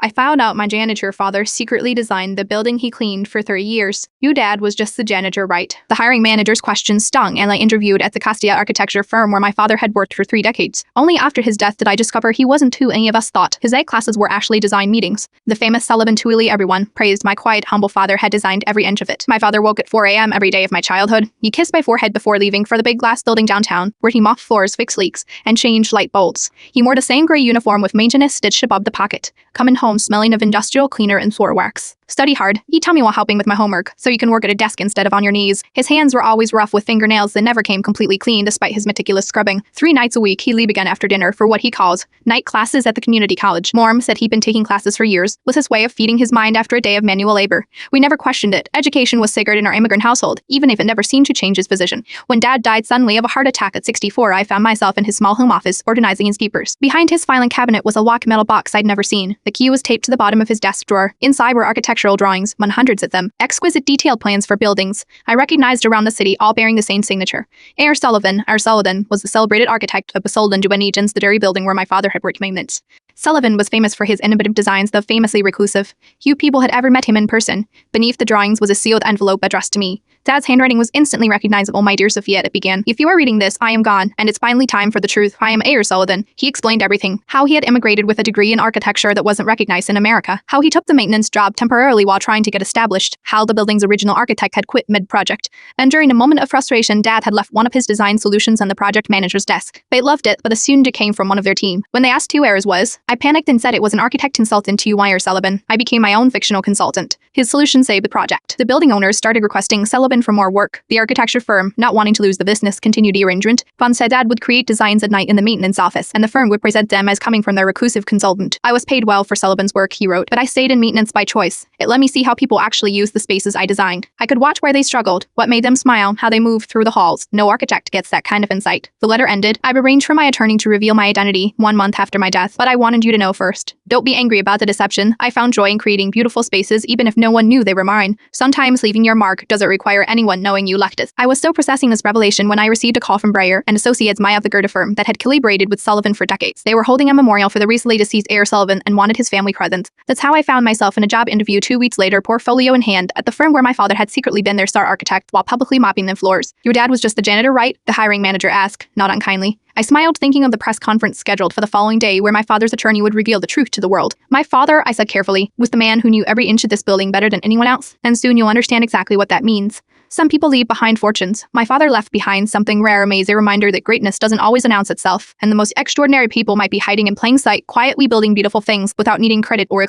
I found out my janitor father secretly designed the building he cleaned for 30 years. Your dad was just the janitor, right? The hiring manager's questions stung, and I interviewed at the Castilla architecture firm where my father had worked for 3 decades. Only after his death did I discover he wasn't who any of us thought. His A classes were actually design meetings. The famous Sullivan Tuili everyone praised my quiet, humble father had designed every inch of it. My father woke at 4 a.m. every day of my childhood. He kissed my forehead before leaving for the big glass building downtown, where he mopped floors, fixed leaks, and changed light bulbs. He wore the same gray uniform with maintenance stitched above the pocket, coming home smelling of industrial cleaner and floor wax. Study hard. He'd tell me while helping with my homework, so you can work at a desk instead of on your knees. His hands were always rough with fingernails that never came completely clean despite his meticulous scrubbing. 3 nights a week, he'd leave again after dinner for what he calls night classes at the community college. Morm said he'd been taking classes for years, was his way of feeding his mind after a day of manual labor. We never questioned it. Education was sacred in our immigrant household, even if it never seemed to change his position. When Dad died suddenly of a heart attack at 64, I found myself in his small home office, organizing his papers. Behind his filing cabinet was a locked metal box I'd never seen. The key was taped to the bottom of his desk drawer. Inside were architectural drawings, hundreds of them, exquisite detailed plans for buildings I recognized around the city, all bearing the same signature. A.R. Sullivan, R. Sullivan, was the celebrated architect of Basold and Duenigans, the dairy building where my father had worked maintenance. Sullivan was famous for his innovative designs, though famously reclusive. Few people had ever met him in person. Beneath the drawings was a sealed envelope addressed to me. Dad's handwriting was instantly recognizable. "My dear Sophia," it began. "If you are reading this, I am gone, and it's finally time for the truth. I am A.R. Sullivan." He explained everything. How he had immigrated with a degree in architecture that wasn't recognized in America. How he took the maintenance job temporarily while trying to get established. How the building's original architect had quit mid-project. And during a moment of frustration, Dad had left one of his design solutions on the project manager's desk. They loved it, but assumed it came from one of their team. When they asked who A.R.'s was, I panicked and said it was an architect consultant to A.R. Sullivan. I became my own fictional consultant. His solution saved the project. The building owners started requesting Sullivan for more work. The architecture firm, not wanting to lose the business, continued the arrangement. Von said Dad would create designs at night in the maintenance office, and the firm would present them as coming from their reclusive consultant. I was paid well for Sullivan's work, he wrote, but I stayed in maintenance by choice. It let me see how people actually use the spaces I designed. I could watch where they struggled, what made them smile, how they moved through the halls. No architect gets that kind of insight. The letter ended. I've arranged for my attorney to reveal my identity 1 month after my death, but I wanted you to know first. Don't be angry about the deception. I found joy in creating beautiful spaces even if no one knew they were mine. Sometimes leaving your mark doesn't require anyone knowing you left it. I was still processing this revelation when I received a call from Breyer and Associates, my of the Goethe firm that had collaborated with Sullivan for decades. They were holding a memorial for the recently deceased A.R. Sullivan and wanted his family present. That's how I found myself in a job interview 2 weeks later, portfolio in hand, at the firm where my father had secretly been their star architect while publicly mopping the floors. "Your dad was just the janitor, right?" the hiring manager asked, not unkindly. I smiled, thinking of the press conference scheduled for the following day where my father's attorney would reveal the truth to the world. My father, I said carefully, was the man who knew every inch of this building better than anyone else, and soon you'll understand exactly what that means. Some people leave behind fortunes. My father left behind something rare, a reminder that greatness doesn't always announce itself, and the most extraordinary people might be hiding in plain sight, quietly building beautiful things without needing credit or